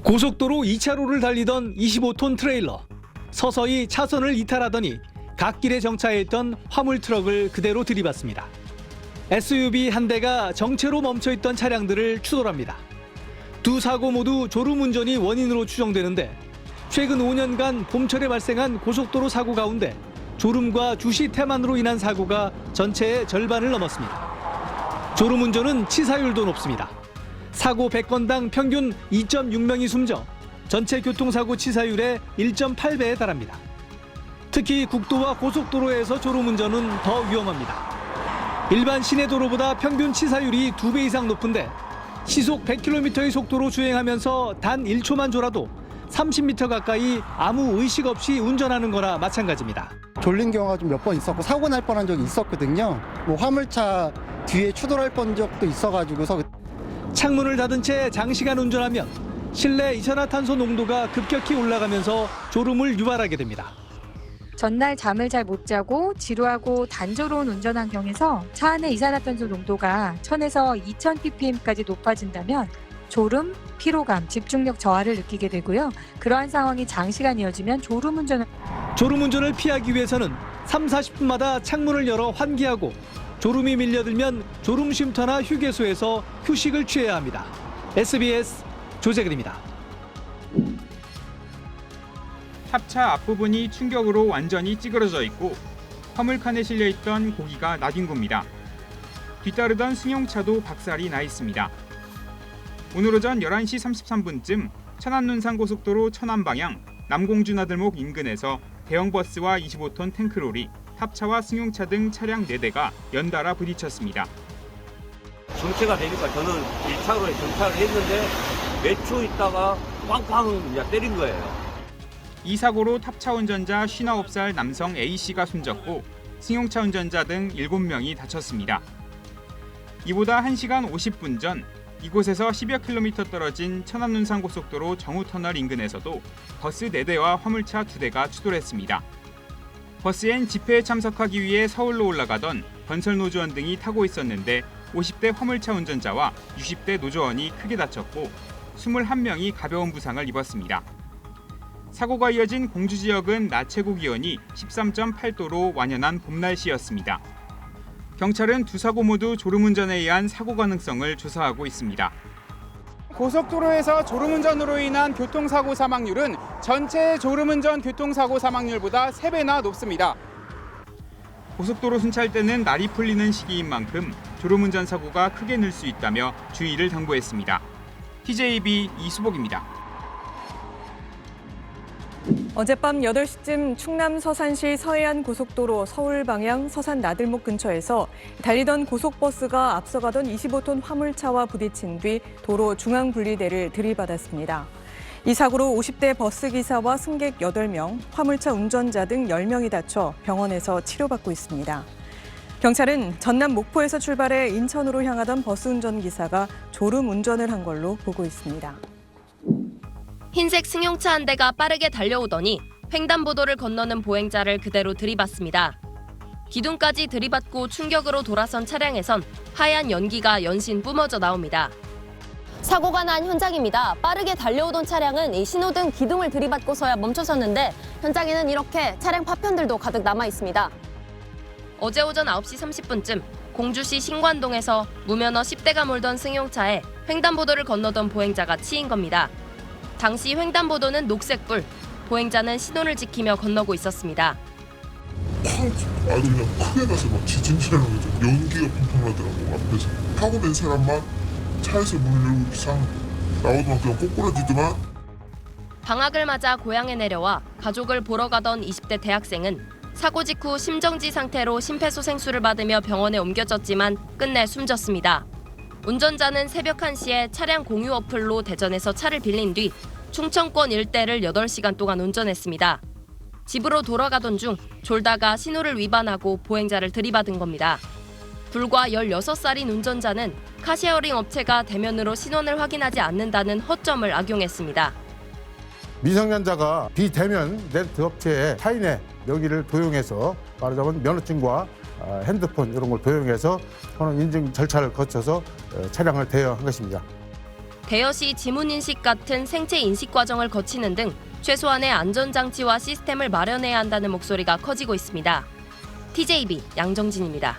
고속도로 2차로를 달리던 25톤 트레일러. 서서히 차선을 이탈하더니 갓길에 정차해 있던 화물 트럭을 그대로 들이받습니다. SUV 한 대가 정체로 멈춰있던 차량들을 추돌합니다. 두 사고 모두 졸음운전이 원인으로 추정되는데 최근 5년간 봄철에 발생한 고속도로 사고 가운데 졸음과 주시 태만으로 인한 사고가 전체의 절반을 넘었습니다. 졸음운전은 치사율도 높습니다. 사고 100건당 평균 2.6명이 숨져 전체 교통사고 치사율의 1.8배에 달합니다. 특히 국도와 고속도로에서 졸음운전은 더 위험합니다. 일반 시내도로보다 평균 치사율이 2배 이상 높은데 시속 100km의 속도로 주행하면서 단 1초만 졸아도 30m 가까이 아무 의식 없이 운전하는 거나 마찬가지입니다. 졸린 경우가 좀 몇 번 있었고 사고 날 뻔한 적이 있었거든요. 뭐 화물차 뒤에 추돌할 뻔 적도 있어가지고서. 창문을 닫은 채 장시간 운전하면 실내 이산화탄소 농도가 급격히 올라가면서 졸음을 유발하게 됩니다. 전날 잠을 잘 못 자고 지루하고 단조로운 운전 환경에서 차 안의 이산화탄소 농도가 1000에서 2000ppm까지 높아진다면 졸음, 피로감, 집중력 저하를 느끼게 되고요. 그러한 상황이 장시간 이어지면 졸음운전을 피하기 위해서는 3, 40분마다 창문을 열어 환기하고 졸음이 밀려들면 졸음 쉼터나 휴게소에서 휴식을 취해야 합니다. SBS 조재근입니다. 탑차 앞부분이 충격으로 완전히 찌그러져 있고 화물칸에 실려있던 고기가 나뒹굽니다. 뒤따르던 승용차도 박살이 나 있습니다. 오늘 오전 11시 33분쯤 천안-논산 고속도로 천안 방향 남공주 나들목 인근에서 대형 버스와 25톤 탱크롤이 탑차와 승용차 등 차량 4대가 연달아 부딪혔습니다. 정체가 되니까 저는 1차로에 정차를 했는데 몇 초 있다가 꽝꽝 그냥 때린 거예요. 이 사고로 탑차 운전자 59살 남성 A씨가 숨졌고 승용차 운전자 등 7명이 다쳤습니다. 이보다 1시간 50분 전 이곳에서 10여 킬로미터 떨어진 천안-논산 고속도로 정우터널 인근에서도 버스 4대와 화물차 2대가 추돌했습니다. 버스엔 집회에 참석하기 위해 서울로 올라가던 건설 노조원 등이 타고 있었는데 50대 화물차 운전자와 60대 노조원이 크게 다쳤고 21명이 가벼운 부상을 입었습니다. 사고가 이어진 공주 지역은 낮 최고 기온이 13.8도로 완연한 봄 날씨였습니다. 경찰은 두 사고 모두 졸음운전에 의한 사고 가능성을 조사하고 있습니다. 고속도로에서 졸음운전으로 인한 교통사고 사망률은 전체 졸음운전 교통사고 사망률보다 3배나 높습니다. 고속도로 순찰대는 날이 풀리는 시기인 만큼 졸음운전 사고가 크게 늘 수 있다며 주의를 당부했습니다. TJB 이수복입니다. 어젯밤 8시쯤 충남 서산시 서해안 고속도로 서울 방향 서산 나들목 근처에서 달리던 고속버스가 앞서가던 25톤 화물차와 부딪힌 뒤 도로 중앙분리대를 들이받았습니다. 이 사고로 50대 버스기사와 승객 8명, 화물차 운전자 등 10명이 다쳐 병원에서 치료받고 있습니다. 경찰은 전남 목포에서 출발해 인천으로 향하던 버스 운전기사가 졸음 운전을 한 걸로 보고 있습니다. 흰색 승용차 한 대가 빠르게 달려오더니 횡단보도를 건너는 보행자를 그대로 들이받습니다. 기둥까지 들이받고 충격으로 돌아선 차량에선 하얀 연기가 연신 뿜어져 나옵니다. 사고가 난 현장입니다. 빠르게 달려오던 차량은 이 신호등 기둥을 들이받고서야 멈춰섰는데 현장에는 이렇게 차량 파편들도 가득 남아 있습니다. 어제 오전 9시 30분쯤 공주시 신관동에서 무면허 10대가 몰던 승용차에 횡단보도를 건너던 보행자가 치인 겁니다. 당시 횡단보도는 녹색불, 보행자는 신호를 지키며 건너고 있었습니다. 아주 그냥 크게 가서 막 지진처럼 연기가 펑펑 나더라고. 앞에서 타고 낸 사람만 차에서 문을 열고 이상 나오더만 그냥 꼬꾸라지더만. 방학을 맞아 고향에 내려와 가족을 보러 가던 20대 대학생은 사고 직후 심정지 상태로 심폐소생술을 받으며 병원에 옮겨졌지만 끝내 숨졌습니다. 운전자는 새벽 1시에 차량 공유 어플로 대전에서 차를 빌린 뒤 충청권 일대를 8시간 동안 운전했습니다. 집으로 돌아가던 중 졸다가 신호를 위반하고 보행자를 들이받은 겁니다. 불과 16살인 운전자는 카쉐어링 업체가 대면으로 신원을 확인하지 않는다는 허점을 악용했습니다. 미성년자가 비대면 렌트 업체에 타인의 명의를 도용해서 말하자면 면허증과 핸드폰 이런 걸 도용해서 혼원 인증 절차를 거쳐서 차량을 대여한 것입니다. 대여시 지문인식 같은 생체 인식 과정을 거치는 등 최소한의 안전장치와 시스템을 마련해야 한다는 목소리가 커지고 있습니다. TJB 양정진입니다.